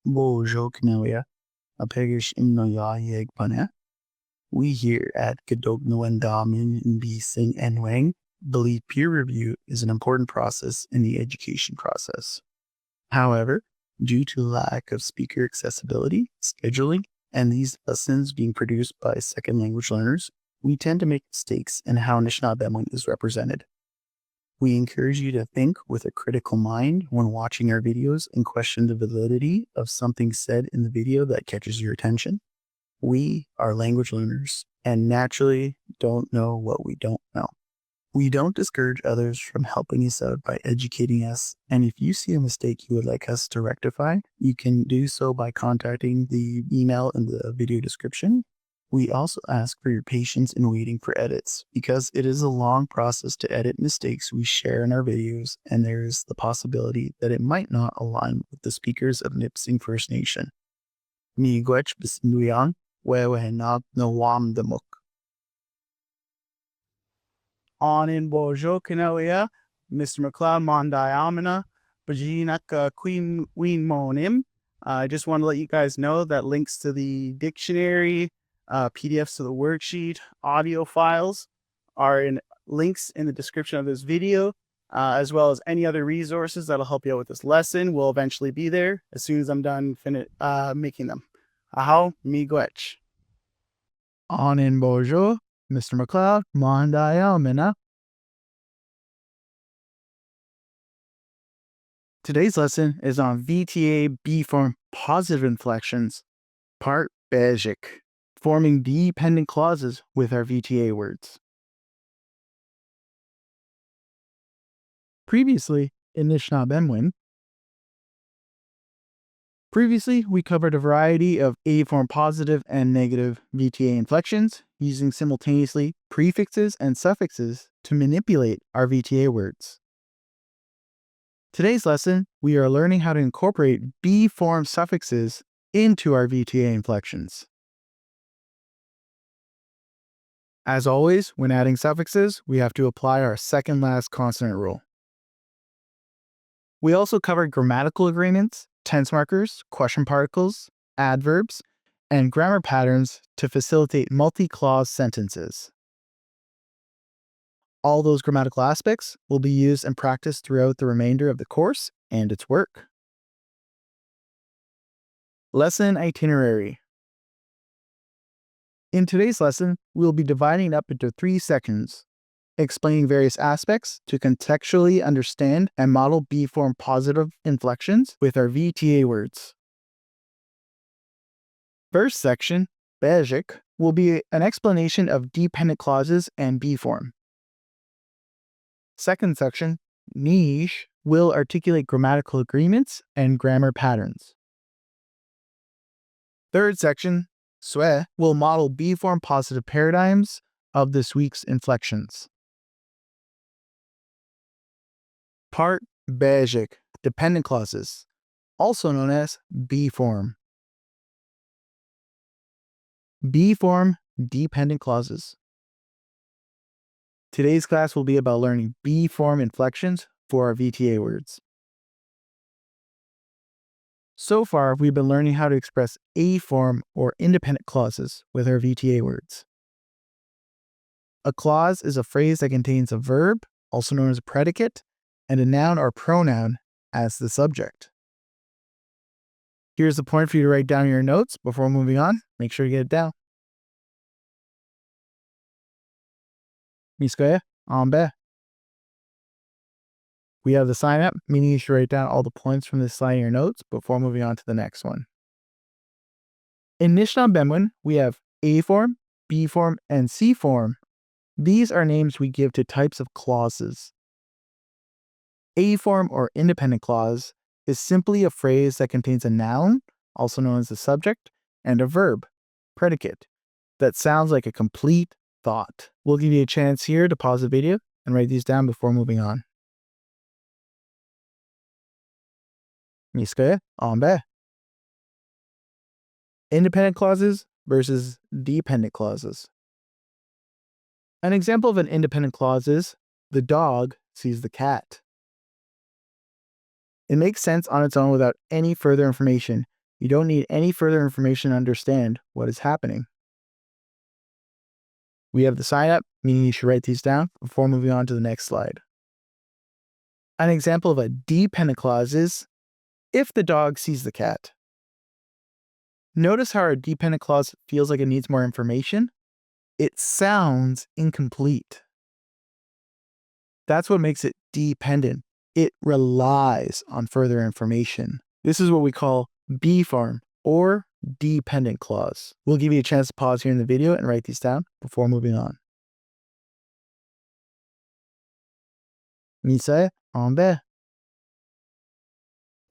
Bojo Knalia, a Pegish Imnoya Pana. We here at Nishnaabemwin in Nipissing and Wang believe peer review is an important process in the education process. However, due to lack of speaker accessibility, scheduling, and these lessons being produced by second language learners, we tend to make mistakes in how Nishnaabemwin is represented. We encourage you to think with a critical mind when watching our videos and question the validity of something said in the video that catches your attention. We are language learners and naturally don't know what we don't know. We don't discourage others from helping us out by educating us, and if you see a mistake you would like us to rectify, you can do so by contacting the email in the video description. We also ask for your patience in waiting for edits, because it is a long process to edit mistakes we share in our videos, and there is the possibility that it might not align with the speakers of Nipissing First Nation. Miigwech Bisinduyang, Wewehenag Nawam Damuk. On in Bojo Kanalia, Mr. McLeod Mondai Amina, Bajinak Queen Ween Monim. I just want to let you guys know that links to the dictionary, PDFs to the worksheet, audio files are in links in the description of this video, as well as any other resources that'll help you out with this lesson will eventually be there as soon as I'm done making them. Ahau miigwech. On in Bojo, Mr. McLeod Mondai Amina. Today's lesson is on VTA B form positive inflections, part basic, forming dependent clauses with our VTA words. Previously, in Nishnaabemwin, we covered a variety of A form positive and negative VTA inflections using simultaneously prefixes and suffixes to manipulate our VTA words. Today's lesson, we are learning how to incorporate B form suffixes into our VTA inflections. As always, when adding suffixes, we have to apply our second last consonant rule. We also covered grammatical agreements, tense markers, question particles, adverbs, and grammar patterns to facilitate multi-clause sentences. All those grammatical aspects will be used and practiced throughout the remainder of the course and its work. Lesson itinerary. In today's lesson, we will be dividing it up into 3 sections, explaining various aspects to contextually understand and model B form positive inflections with our VTA words. First section, basic, will be an explanation of dependent clauses and B form. Second section, niche, will articulate grammatical agreements and grammar patterns. Third section, swe, will model B form positive paradigms of this week's inflections. Part basic, dependent clauses, also known as B form. B form dependent clauses. Today's class will be about learning B form inflections for our VTA words. So far, we've been learning how to express A form or independent clauses with our VTA words. A clause is a phrase that contains a verb, also known as a predicate, and a noun or pronoun as the subject. Here's the point for you to write down in your notes before moving on. Make sure you get it down. Miskoya, ambe. We have the sign up, meaning you should write down all the points from this slide in your notes before moving on to the next one. In Nishnaabemwin, we have A form, B form, and C form. These are names we give to types of clauses. A form or independent clause is simply a phrase that contains a noun, also known as the subject, and a verb, predicate, that sounds like a complete thought. We'll give you a chance here to pause the video and write these down before moving on. Miskoya, ambe. Independent clauses versus dependent clauses. An example of an independent clause is, the dog sees the cat. It makes sense on its own without any further information, You don't need any further information to understand what is happening. We have the sign up, meaning you should write these down before moving on to the next slide. An example of a dependent clause is if the dog sees the cat. Notice how our dependent clause feels like it needs more information? It sounds incomplete. That's what makes it dependent. It relies on further information. This is what we call be form or dependent clause. We'll give you a chance to pause here in the video and write these down before moving on. Nishnaabemwin.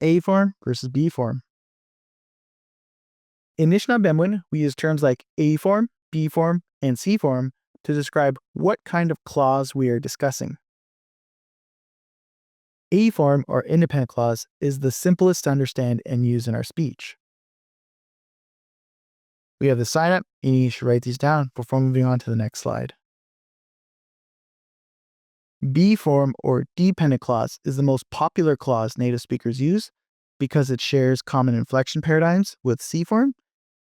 A form versus B form. In Nishnaabemwin, we use terms like A form, B form, and C form to describe what kind of clause we are discussing. A form or independent clause is the simplest to understand and use in our speech. We have the sign up, and you should write these down before moving on to the next slide. B form or dependent clause is the most popular clause native speakers use because it shares common inflection paradigms with C form,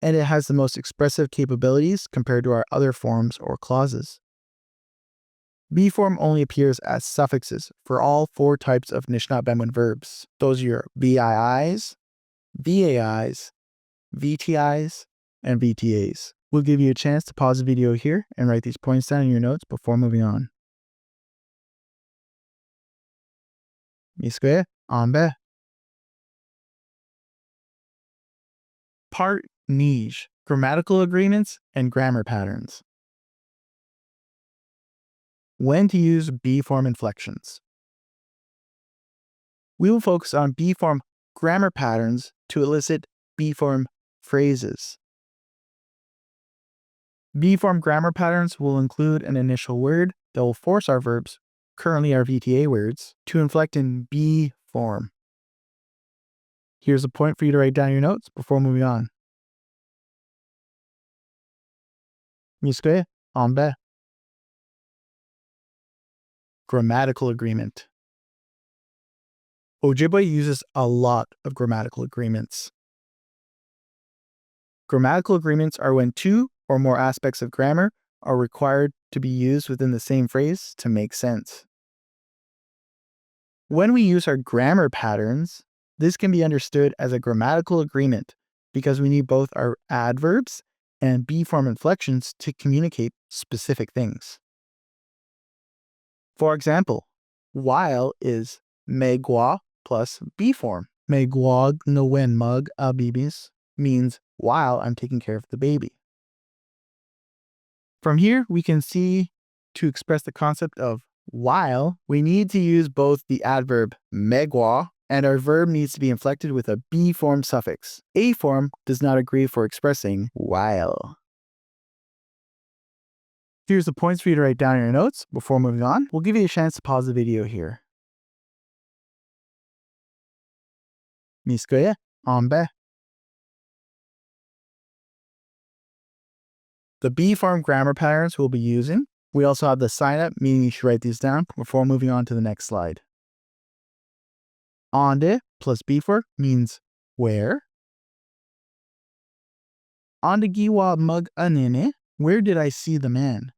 and it has the most expressive capabilities compared to our other forms or clauses. B form only appears as suffixes for all 4 types of Nishnaabemwin verbs. Those are your VIIs, VAIs, VTIs, and VTAs. We'll give you a chance to pause the video here and write these points down in your notes before moving on. Nishnaabemwin. Part niche, grammatical agreements and grammar patterns. When to use B form inflections. We will focus on B form grammar patterns to elicit B form phrases. B form grammar patterns will include an initial word that will force our verbs, currently our VTA words, to inflect in B form. Here's a point for you to write down your notes before moving on. Nishnaabemwin. Grammatical agreement. Ojibwe uses a lot of grammatical agreements. Grammatical agreements are when 2 or more aspects of grammar are required to be used within the same phrase to make sense. When we use our grammar patterns, this can be understood as a grammatical agreement because we need both our adverbs and B form inflections to communicate specific things. For example, while is megwa plus B form. Megwag no wen mug a bibis means while I'm taking care of the baby. From here, we can see to express the concept of while, we need to use both the adverb megwa and our verb needs to be inflected with a B form suffix. A form does not agree for expressing while. Here's the points for you to write down in your notes before moving on. We'll give you a chance to pause the video here. Nishnaabemwin. The B form grammar patterns we'll be using. We also have the sign up, meaning you should write these down before moving on to the next slide. Onde plus B form means where. Onde giwa mug anene, where did I see the man?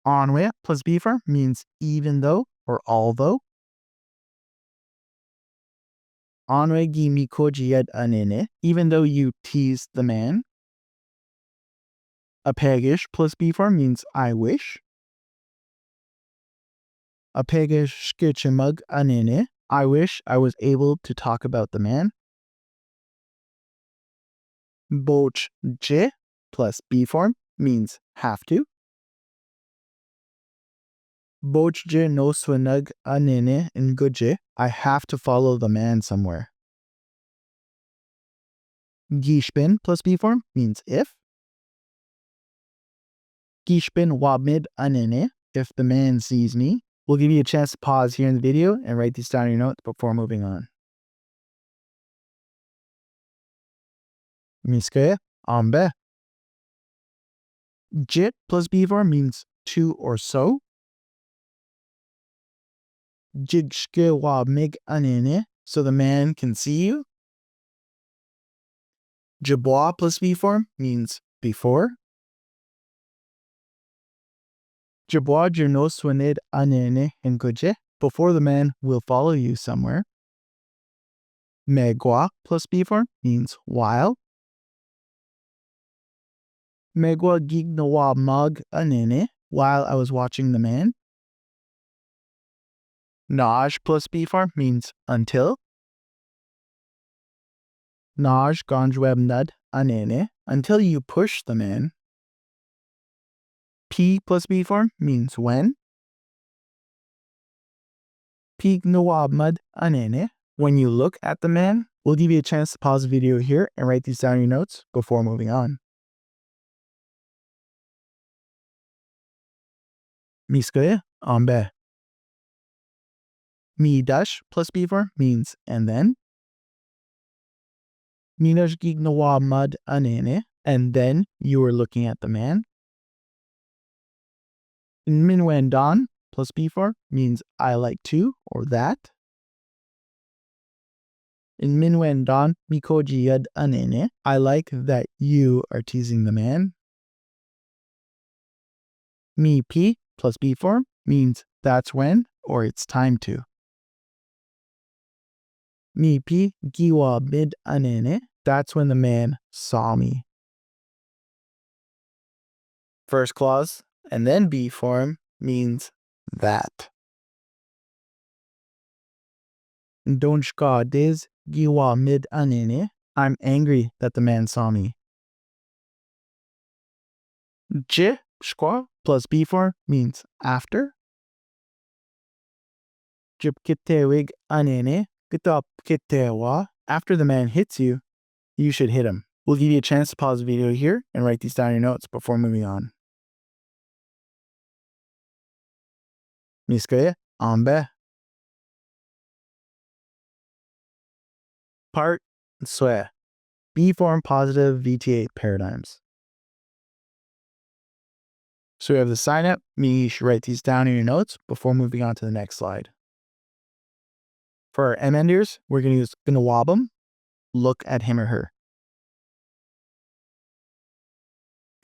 Onwe plus B form means even though or although. Onwe gi mi kojied anene, even though you teased the man. A.k.a. plus B form means I wish. A.k.a. shkichimug anene, I wish I was able to talk about the man. Boch je plus B form means have to. Boch je no swinug anene in guje, I have to follow the man somewhere. Gishbin plus B form means if. Gishbin wabmid anene, if the man sees me. We'll give you a chance to pause here in the video and write these down in your notes before moving on. Nishnaabemwin. Jit plus B form means to or so. Jigshke wa mig anene, so the man can see you. Jabwa plus V form means before. Jabwa no swinid anene ngoje. Before the man will follow you somewhere. Megwa plus B form means while. Megwa gignawa mag anene, while I was watching the man. Naj plus B form means until. Naj ganjwebnad anene, until you push the man. P plus B form means when. Pignawabmad anene, when you look at the man. We'll give you a chance to pause the video here and write these down in your notes before moving on. Miskoye ambe. Mi dash plus B form means and then. Minash gignawabmad anene, and then you were looking at the man. Minwendan plus B form means I like to or that. In Minwendan mikojiyad anene, I like that you are teasing the man. Mi P plus B form means that's when or it's time to. Mi P giwa mid anene, that's when the man saw me. First clause and then B form means that. Donshka des giwa mid anene, I'm angry that the man saw me. J shkwa plus B form means after. Jipkitewig anene, kitap kitewa, after the man hits you, you should hit him. We'll give you a chance to pause the video here and write these down in your notes before moving on. Miskoye ambe. Part swe. B form positive VTA paradigms. So we have the sign up, meaning you should write these down in your notes before moving on to the next slide. For our M enders, we're going to use gnawabum, look at him or her.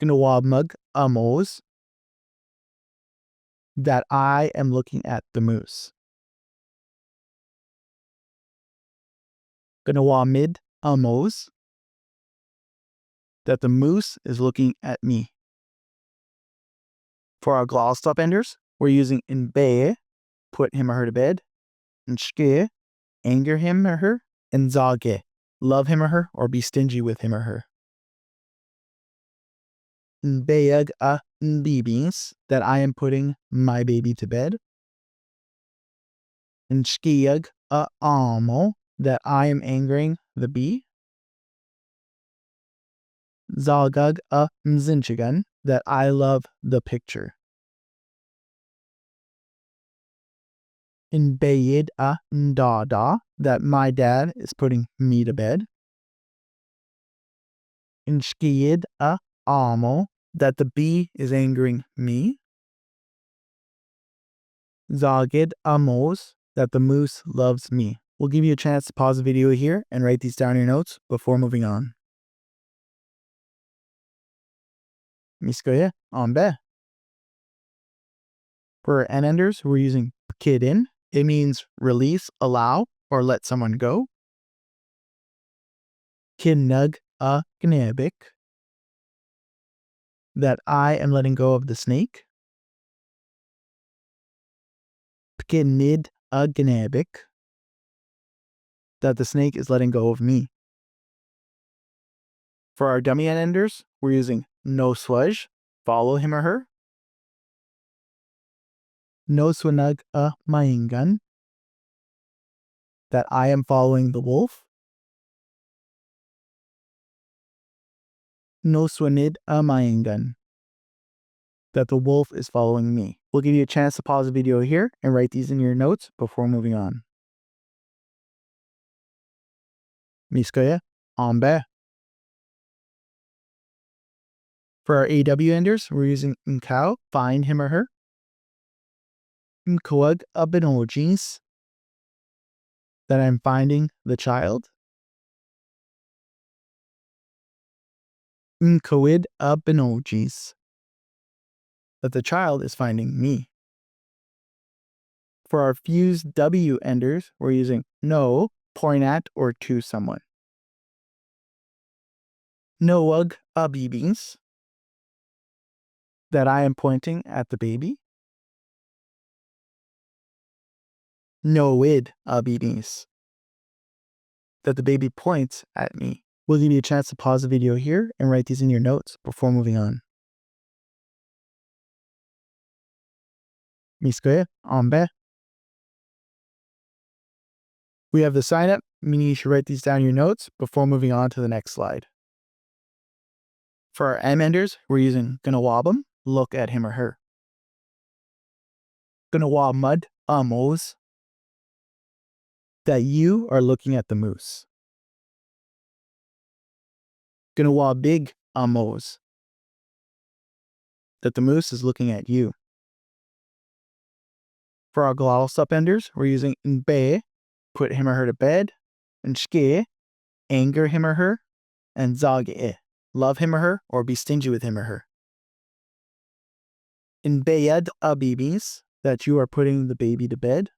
Gnawabmug amos, that I am looking at the moose. Gnawamid amos, that the moose is looking at me. For our glottal stop enders, we're using inbe, put him or her to bed, and shke, anger him or her, and zage, love him or her or be stingy with him or her. Nbeyag a nbibings, that I am putting my baby to bed. And shkiyag a amo, that I am angering the bee. Zalgag a mzinchigan, that I love the picture. Nbeyid a ndada, that my dad is putting me to bed. Nshkiyid a amo, that the bee is angering me. Zagid amos, that the moose loves me. We'll give you a chance to pause the video here and write these down in your notes before moving on. Miskoye ambe. For our N enders, we're using kidin. It means release, allow, or let someone go. Kinnug a gnebik, that I am letting go of the snake. Pkinid a gnebik, that the snake is letting go of me. For our dummy N enders, we're using no swaj, follow him or her. No swinug a maingan, that I am following the wolf. No swinid a maingan, that the wolf is following me. We'll give you a chance to pause the video here and write these in your notes before moving on. Miskoye ambe. For our AW enders, we're using nkau, find him or her. Mkoag abenojins, that I'm finding the child. Mkawid a benojis. That the child is finding me. For our fused W enders, we're using no, point at, or to someone. Noag a bibings. That I am pointing at the baby. Noid a bibings. That the baby points at me. We'll give you a chance to pause the video here and write these in your notes before moving on. Miskoye, ambe. We have the sign up, meaning you should write these down in your notes before moving on to the next slide. For our M enders, we're using gonna wabum, look at him or her. Gonna wab mud, moose. That you are looking at the moose. Gonna wab big, moose. That the moose is looking at you. For our glottal stop enders, we're using nbe, put him or her to bed, and shke, anger him or her, and zage, love him or her, or be stingy with him or her. Nbeyad abibis, that you are putting the baby to bed.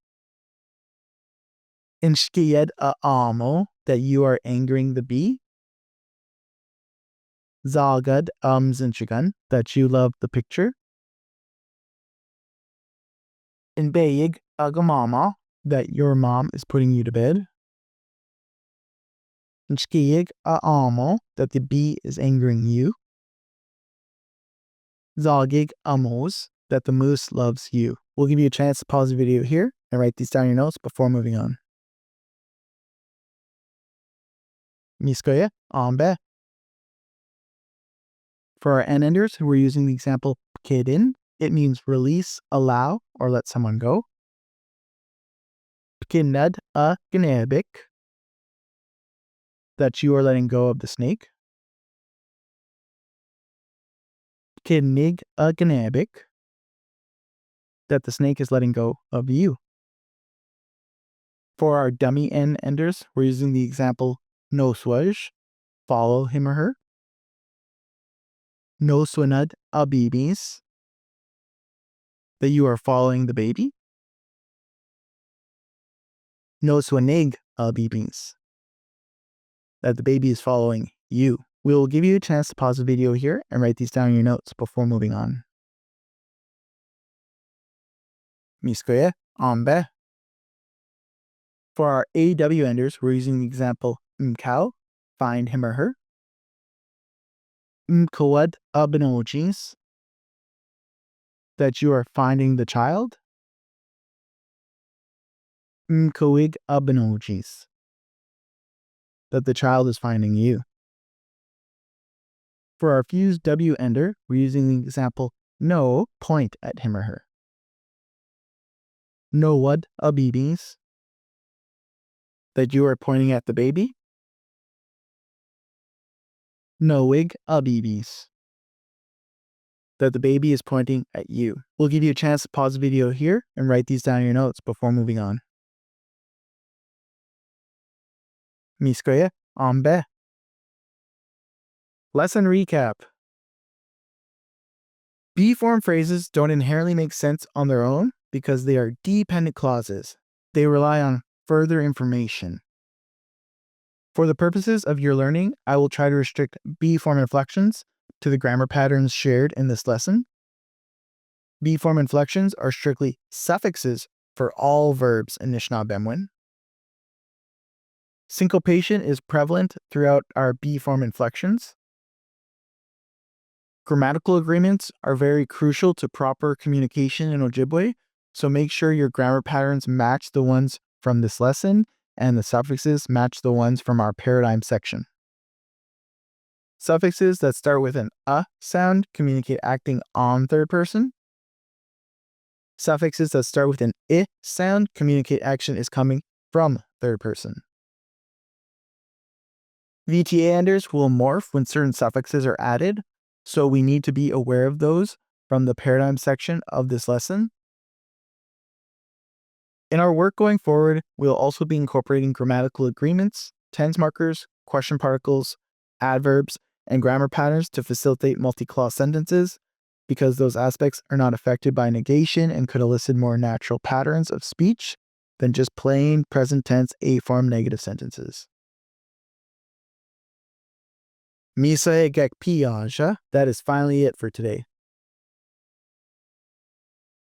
Inshkiyed a amo, that you are angering the bee. Zagad zinchigan, that you love the picture. Inbeyig agamama, that your mom is putting you to bed. Inshkiyig a amo, that the bee is angering you. Zagig amos, that the moose loves you. We'll give you a chance to pause the video here and write these down in your notes before moving on. Miskoye, ambe. For our N enders, we're using the example kedin. It means release, allow, or let someone go. Pkinad a gnebik, that you are letting go of the snake. Pkinig a gnebik, that the snake is letting go of you. For our dummy N enders, we're using the example no swaj, follow him or her. No swinad a bibis, that you are following the baby. No swinig a bibis, that the baby is following you. We will give you a chance to pause the video here and write these down in your notes before moving on. Miskoye, ambe. For our AW enders, we're using the example mcow, find him or her. Mkawad abenojis, that you are finding the child. Mkawig abenojis, that the child is finding you. For our fused W ender, we're using the example no, point at him or her. No wad abibis, that you are pointing at the baby. No wig abibis, that the baby is pointing at you. We'll give you a chance to pause the video here and write these down in your notes before moving on. Miskoye, ambe. Lesson recap. B-form phrases don't inherently make sense on their own because they are dependent clauses. They rely on further information. For the purposes of your learning, I will try to restrict B-form inflections to the grammar patterns shared in this lesson. B-form inflections are strictly suffixes for all verbs in Nishnaabemwin. Syncopation is prevalent throughout our B-form inflections. Grammatical agreements are very crucial to proper communication in Ojibwe, so make sure your grammar patterns match the ones from this lesson and the suffixes match the ones from our paradigm section. Suffixes that start with an a sound communicate acting on third person. Suffixes that start with an I sound communicate action is coming from third person. VTA enders will morph when certain suffixes are added, so we need to be aware of those from the paradigm section of this lesson. In our work going forward, we'll also be incorporating grammatical agreements, tense markers, question particles, adverbs, and grammar patterns to facilitate multi-clause sentences, because those aspects are not affected by negation and could elicit more natural patterns of speech than just plain present tense A-form negative sentences. Misa gek piaja. That is finally it for today.